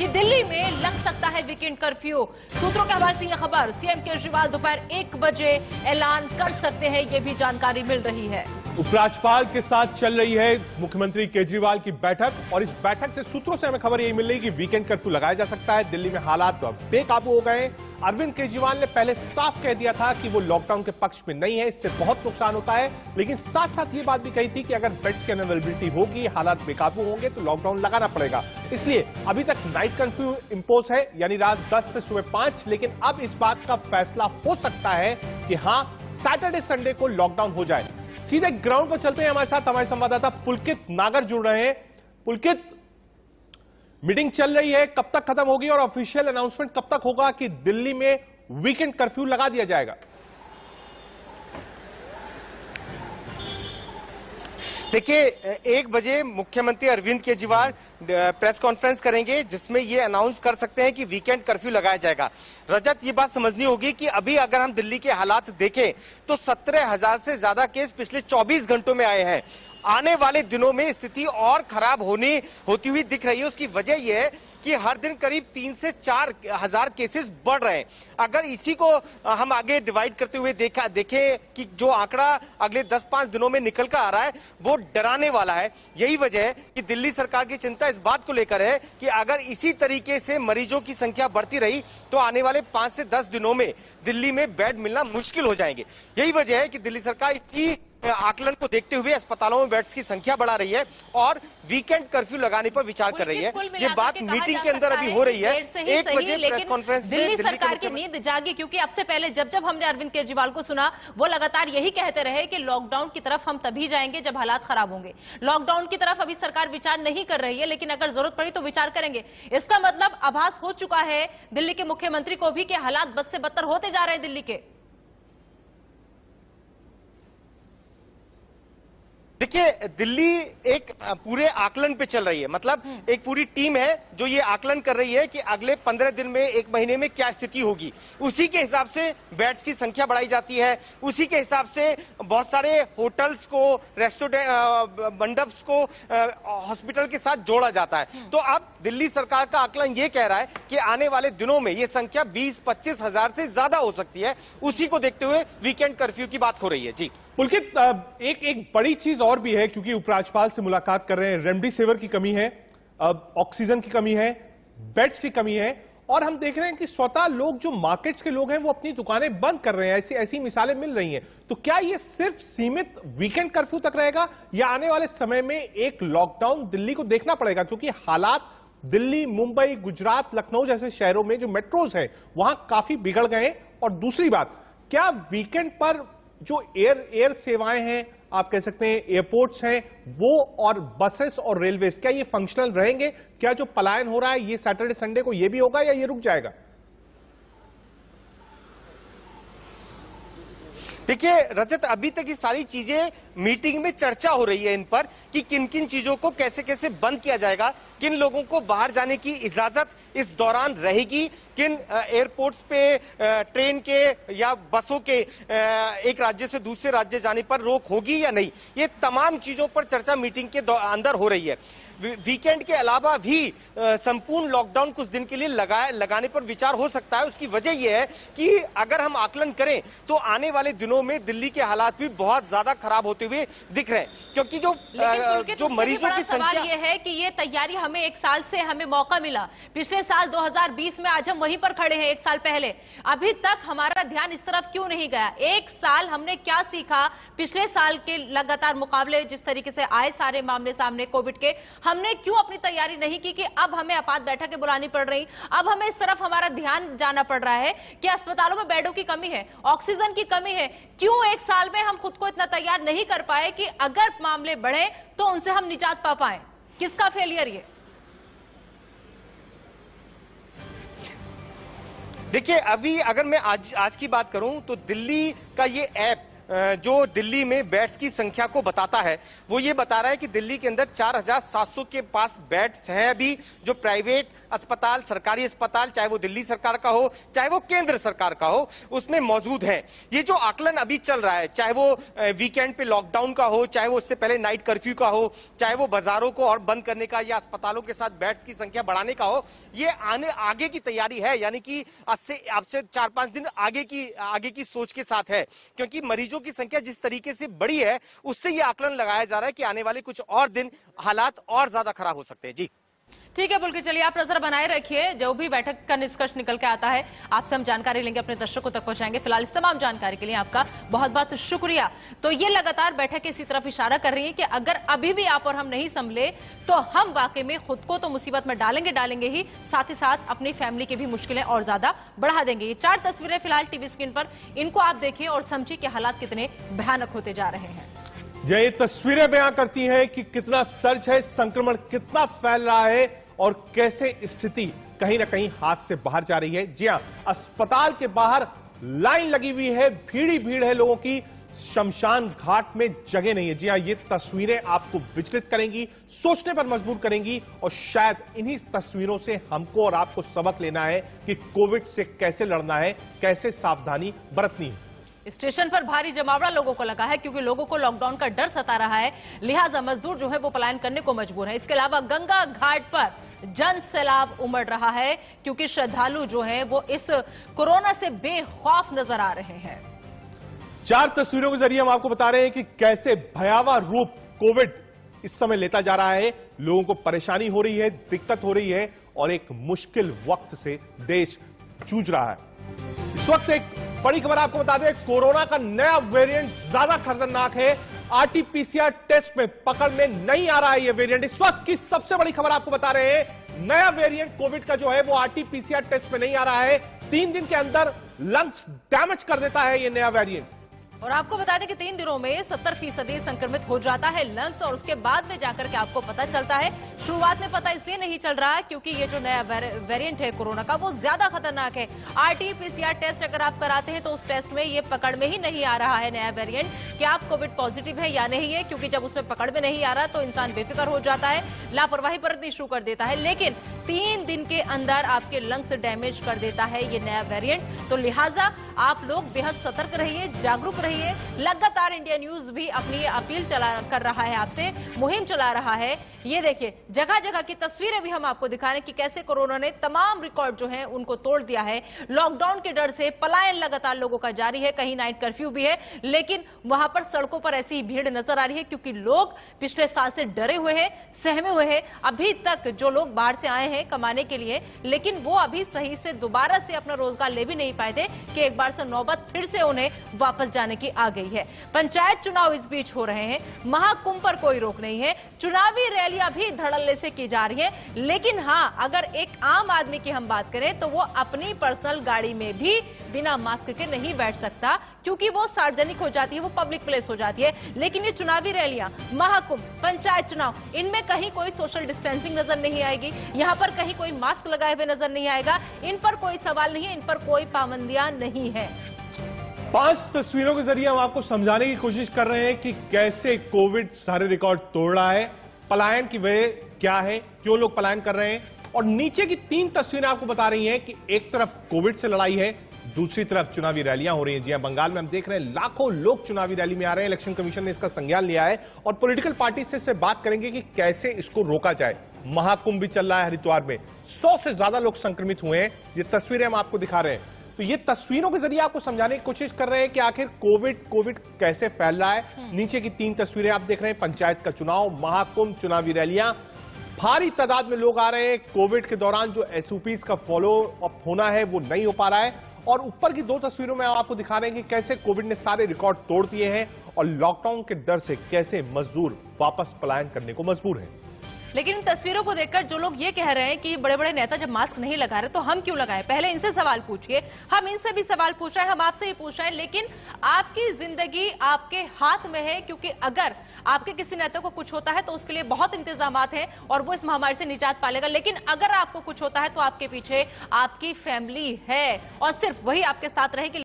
कि दिल्ली में लग सकता है वीकेंड कर्फ्यू। सूत्रों के हवाले से यह खबर, सीएम केजरीवाल दोपहर 1 बजे ऐलान कर सकते हैं, यह भी जानकारी मिल रही है। उपराज्यपाल के साथ चल रही है मुख्यमंत्री केजरीवाल की बैठक और इस बैठक से सूत्रों से हमें खबर यही मिल रही है कि वीकेंड कर्फ्यू लगाया जा सकता है। दिल्ली में हालात बेकाबू हो गए। अरविंद केजरीवाल ने पहले साफ कह दिया था कि वो लॉकडाउन के पक्ष में नहीं है, इससे बहुत नुकसान होता है, लेकिन साथ साथ ये बात भी कही थी कि अगर बेड्स की अवेलेबिलिटी होगी, हालात बेकाबू होंगे तो लॉकडाउन लगाना पड़ेगा। इसलिए अभी तक नाइट कर्फ्यू इंपोज है, यानी रात 10 से सुबह 5, लेकिन अब इस बात का फैसला हो सकता है कि हाँ, सैटरडे संडे को लॉकडाउन हो जाए। सीधे ग्राउंड पर चलते हैं, हमारे साथ हमारे संवाददाता पुलकित नागर जुड़ रहे हैं। पुलकित, मीटिंग चल रही है, कब तक खत्म होगी और ऑफिशियल अनाउंसमेंट कब तक होगा कि दिल्ली में वीकेंड कर्फ्यू लगा दिया जाएगा? देखिए, 1 बजे मुख्यमंत्री अरविंद केजरीवाल प्रेस कॉन्फ्रेंस करेंगे, जिसमें ये अनाउंस कर सकते हैं कि वीकेंड कर्फ्यू लगाया जाएगा। रजत, ये बात समझनी होगी कि अभी अगर हम दिल्ली के हालात देखें तो 17,000 से ज्यादा केस पिछले 24 घंटों में आए हैं। आने वाले दिनों में स्थिति और खराब होती हुई दिख रही है। उसकी वजह यह है कि हर दिन करीब 3 से 4 हजार केसेस बढ़ रहे हैं। अगर इसी को हम आगे डिवाइड करते हुए देखें कि जो आंकड़ा अगले 10-5 दिनों में निकल कर आ रहा है वो डराने वाला है। यही वजह है कि दिल्ली सरकार की चिंता इस बात को लेकर है कि अगर इसी तरीके से मरीजों की संख्या बढ़ती रही तो आने वाले 5 से 10 दिनों में दिल्ली में बेड मिलना मुश्किल हो जाएंगे। यही वजह है कि दिल्ली सरकार इसी आकलन को देखते हुए अस्पतालों में बेड्स की संख्या बढ़ा रही है और वीकेंड कर्फ्यू लगाने पर विचार कर रही है। ये बात मीटिंग के अंदर अभी हो रही है। 1 बजे प्रेस कॉन्फ्रेंस में दिल्ली सरकार की नींद जागी, क्योंकि अब से पहले जब हमने अरविंद केजरीवाल को सुना, वो लगातार यही कहते रहे कि लॉकडाउन की तरफ हम तभी जाएंगे जब हालात खराब होंगे। लॉकडाउन की तरफ अभी सरकार विचार नहीं कर रही है, लेकिन अगर जरूरत पड़ी तो विचार करेंगे। इसका मतलब आभास हो चुका है दिल्ली के मुख्यमंत्री को भी कि हालात बद से बदतर होते जा रहे हैं दिल्ली के। देखिए, दिल्ली एक पूरे आकलन पे चल रही है। मतलब एक पूरी टीम है जो ये आकलन कर रही है कि अगले 15 दिन में, 1 महीने में क्या स्थिति होगी। उसी के हिसाब से बेड्स की संख्या बढ़ाई जाती है। उसी के हिसाब से बहुत सारे होटल्स को, रेस्टोरेंट, मंडप्स को हॉस्पिटल के साथ जोड़ा जाता है। तो अब दिल्ली सरकार का आकलन ये कह रहा है कि आने वाले दिनों में ये संख्या 20-25 हजार से ज्यादा हो सकती है। उसी को देखते हुए वीकेंड कर्फ्यू की बात हो रही है। जी पुलकित, एक बड़ी चीज और भी है, क्योंकि उपराज्यपाल से मुलाकात कर रहे हैं। रेमडेसिविर की कमी है, ऑक्सीजन की कमी है, बेड्स की कमी है, और हम देख रहे हैं कि स्वतः लोग, जो मार्केट्स के लोग हैं, वो अपनी दुकानें बंद कर रहे हैं। ऐसी मिसालें मिल रही हैं। तो क्या ये सिर्फ सीमित वीकेंड कर्फ्यू तक रहेगा या आने वाले समय में एक लॉकडाउन दिल्ली को देखना पड़ेगा? क्योंकि हालात दिल्ली, मुंबई, गुजरात, लखनऊ जैसे शहरों में जो मेट्रोज हैं वहां काफी बिगड़ गए। और दूसरी बात, क्या वीकेंड पर जो एयर सेवाएं हैं, आप कह सकते हैं एयरपोर्ट्स हैं, वो और बसेस और रेलवेज, क्या ये फंक्शनल रहेंगे? क्या जो पलायन हो रहा है ये सैटरडे संडे को ये भी होगा या ये रुक जाएगा? देखिए रजत, अभी तक ये सारी चीजें मीटिंग में चर्चा हो रही है इन पर कि किन किन चीजों को कैसे कैसे बंद किया जाएगा, किन लोगों को बाहर जाने की इजाजत इस दौरान रहेगी, किन एयरपोर्ट्स पे ट्रेन के या बसों के एक राज्य से दूसरे राज्य जाने पर रोक होगी या नहीं। ये तमाम चीजों पर चर्चा मीटिंग के अंदर हो रही है। वीकेंड के अलावा भी संपूर्ण लॉकडाउन कुछ दिन के लिए लगाने पर विचार हो सकता है। उसकी वजह यह है कि अगर हम आकलन करें तो आने वाले दिनों में दिल्ली के हालात भी बहुत ज्यादा खराब होते हुए दिख रहे हैं, क्योंकि जो मरीजों की संख्या यह है कि ये तैयारी हमें 1 साल से हमें मौका मिला। पिछले साल 2020 में आज हम वहीं पर खड़े हैं 1 साल पहले। अभी तक हमारा ध्यान इस तरफ क्यों नहीं गया? 1 साल हमने क्या सीखा पिछले साल के लगातार मुकाबले? जिस तरीके से आए सारे मामले सामने कोविड के, हमने क्यों अपनी तैयारी नहीं की कि अब हमें आपात बैठकें बुलानी पड़ रही? अब हमें इस तरफ हमारा ध्यान जाना पड़ रहा है कि अस्पतालों में बेडों की कमी है, ऑक्सीजन की कमी है। क्यों 1 साल में हम खुद को इतना तैयार नहीं कर पाए कि अगर मामले बढ़े तो उनसे हम निजात पा पाए? किसका फेलियर ये? देखिए, अभी अगर मैं आज की बात करूं तो दिल्ली का ये ऐप जो दिल्ली में बेड्स की संख्या को बताता है, वो ये बता रहा है कि दिल्ली के अंदर 4700 के पास बेड्स हैं अभी, जो प्राइवेट अस्पताल, सरकारी अस्पताल, चाहे वो दिल्ली सरकार का हो चाहे वो केंद्र सरकार का हो, उसमें मौजूद है। ये जो आकलन अभी चल रहा है, चाहे वो वीकेंड पे लॉकडाउन का हो, चाहे वो उससे पहले नाइट कर्फ्यू का हो, चाहे वो बाजारों को और बंद करने का या अस्पतालों के साथ बेड्स की संख्या बढ़ाने का हो, ये आगे की तैयारी है, यानी कि आज से 4-5 दिन आगे की सोच के साथ है। क्योंकि मरीजों की संख्या जिस तरीके से बढ़ी है, उससे ये आकलन लगाया जा रहा है कि आने वाले कुछ और दिन हालात और ज्यादा खराब हो सकते हैं। जी ठीक है पुलकित, चलिए आप नजर बनाए रखिए, जो भी बैठक का निष्कर्ष निकल के आता है आपसे हम जानकारी लेंगे, अपने दर्शकों तक पहुंचाएंगे। फिलहाल इस तमाम जानकारी के लिए आपका बहुत बहुत शुक्रिया। तो ये लगातार बैठक इसी तरफ इशारा कर रही है कि अगर अभी भी आप और हम नहीं संभले तो हम वाकई में खुद को तो मुसीबत में डालेंगे ही, साथ ही साथ अपनी फैमिली की भी मुश्किलें और ज्यादा बढ़ा देंगे। ये 4 तस्वीरें फिलहाल टीवी स्क्रीन पर, इनको आप देखिए और समझिए कि हालात कितने भयानक होते जा रहे हैं। ये तस्वीरें बयां करती हैं कि कितना सर्ज है, संक्रमण कितना फैल रहा है और कैसे स्थिति कहीं ना कहीं हाथ से बाहर जा रही है। जी हां, अस्पताल के बाहर लाइन लगी हुई है, भीड़ है लोगों की, शमशान घाट में जगह नहीं है। जी हां, ये तस्वीरें आपको विचलित करेंगी, सोचने पर मजबूर करेंगी और शायद इन्हीं तस्वीरों से हमको और आपको सबक लेना है कि कोविड से कैसे लड़ना है, कैसे सावधानी बरतनी है। स्टेशन पर भारी जमावड़ा लोगों को लगा है क्योंकि लोगों को लॉकडाउन का डर सता रहा है, लिहाजा मजदूर जो है वो पलायन करने को मजबूर है। इसके अलावा गंगा घाट पर जन सैलाब उमड़ रहा है क्योंकि श्रद्धालु जो है वो इस कोरोना से बेखौफ नजर आ रहे हैं। 4 तस्वीरों के जरिए हम आपको बता रहे हैं कि कैसे भयावह रूप कोविड इस समय लेता जा रहा है, लोगों को परेशानी हो रही है, दिक्कत हो रही है और एक मुश्किल वक्त से देश जूझ रहा है। इस वक्त एक बड़ी खबर आपको बता दें, कोरोना का नया वेरिएंट ज्यादा खतरनाक है। आरटीपीसीआर टेस्ट में पकड़ में नहीं आ रहा है यह वेरिएंट। इस वक्त की सबसे बड़ी खबर आपको बता रहे हैं, नया वेरिएंट कोविड का जो है वो आरटीपीसीआर टेस्ट में नहीं आ रहा है। 3 दिन के अंदर लंग्स डैमेज कर देता है यह नया वेरिएंट। और आपको बता दें कि 3 दिनों में 70% संक्रमित हो जाता है लंग्स और उसके बाद में जाकर के आपको पता चलता है। शुरुआत में पता इसलिए नहीं चल रहा है क्योंकि ये जो नया वेरिएंट है कोरोना का वो ज्यादा खतरनाक है। आरटीपीसीआर टेस्ट अगर आप कराते हैं तो उस टेस्ट में ये पकड़ में ही नहीं आ रहा है नया वेरिएंट कि आप कोविड पॉजिटिव है या नहीं है, क्योंकि जब उसमें पकड़ में नहीं आ रहा तो इंसान बेफिक्र हो जाता है, लापरवाही बरतनी शुरू कर देता है। लेकिन 3 दिन के अंदर आपके लंग्स डैमेज कर देता है ये नया वेरिएंट। तो लिहाजा आप लोग बेहद सतर्क रहिए, जागरूक रहिए। लगातार इंडिया न्यूज भी अपनी अपील कर रहा है, आपसे मुहिम चला रहा है। ये देखिए जगह जगह की तस्वीरें भी हम आपको दिखा रहे हैं कि कैसे कोरोना ने तमाम रिकॉर्ड जो हैं उनको तोड़ दिया है। लॉकडाउन के डर से पलायन लगातार लोगों का जारी है, कहीं नाइट कर्फ्यू भी है, लेकिन वहां पर सड़कों पर ऐसी ही भीड़ नजर आ रही है क्योंकि लोग पिछले साल से डरे हुए हैं, सहमे हुए हैं। अभी तक जो लोग बाहर से आए हैं कमाने के लिए, लेकिन वो अभी सही से दोबारा से अपना रोजगार ले भी नहीं पाए थे कि एक बार से नौबत फिर से उन्हें वापस जाने की आ गई है। पंचायत चुनाव इस बीच हो रहे हैं, महाकुंभ पर कोई रोक नहीं है, चुनावी रैलियां भी धड़ल्ले से की जा रही है। लेकिन हां, अगर एक आम आदमी की हम बात करें तो वो अपनी पर्सनल गाड़ी में भी बिना मास्क के नहीं बैठ सकता क्योंकि वो सार्वजनिक हो जाती है, वो पब्लिक प्लेस हो जाती है। लेकिन ये चुनावी रैलियां, महाकुंभ, पंचायत चुनाव, इनमें कहीं कोई सोशल डिस्टेंसिंग नजर नहीं आएगी, यहां पर कहीं कोई मास्क लगाए हुए नजर नहीं आएगा। इन पर कोई सवाल नहीं है, इन पर कोई पाबंदियां नहीं है। 5 तस्वीरों के जरिए हम आपको समझाने की कोशिश कर रहे हैं कि कैसे कोविड सारे रिकॉर्ड तोड़ रहा है, पलायन की वजह क्या है, क्यों लोग पलायन कर रहे हैं। और नीचे की 3 तस्वीरें आपको बता रही हैं कि एक तरफ कोविड से लड़ाई है, दूसरी तरफ चुनावी रैलियां हो रही हैं। जी हां, बंगाल में हम देख रहे हैं लाखों लोग चुनावी रैली में आ रहे हैं। इलेक्शन कमीशन ने इसका संज्ञान लिया है और पॉलिटिकल पार्टी से बात करेंगे कि कैसे इसको रोका जाए। महाकुंभ भी चल रहा है हरिद्वार में, 100 से ज्यादा लोग संक्रमित हुए हैं। ये तस्वीरें हम आपको दिखा रहे हैं। तो ये तस्वीरों के जरिए आपको समझाने की कोशिश कर रहे हैं कि आखिर कोविड कैसे फैल रहा है। नीचे की 3 तस्वीरें आप देख रहे हैं, पंचायत का चुनाव, महाकुंभ, चुनावी रैलियां, भारी तादाद में लोग आ रहे हैं। कोविड के दौरान जो एसओपीज का फॉलो अप होना है वो नहीं हो पा रहा है। और ऊपर की 2 तस्वीरों में आपको दिखा रहे हैं कि कैसे कोविड ने सारे रिकॉर्ड तोड़ दिए हैं और लॉकडाउन के डर से कैसे मजदूर वापस पलायन करने को मजबूर हैं। लेकिन इन तस्वीरों को देखकर जो लोग ये कह रहे हैं कि बड़े बड़े नेता जब मास्क नहीं लगा रहे तो हम क्यों लगाएं, पहले इनसे सवाल पूछिए। हम इनसे भी सवाल पूछ रहे हैं, हम आपसे ही पूछ रहे हैं। लेकिन आपकी जिंदगी आपके हाथ में है, क्योंकि अगर आपके किसी नेता को कुछ होता है तो उसके लिए बहुत इंतजामात हैं और वो इस महामारी से निजात पालेगा। लेकिन अगर आपको कुछ होता है तो आपके पीछे आपकी फैमिली है और सिर्फ वही आपके साथ रहेगी।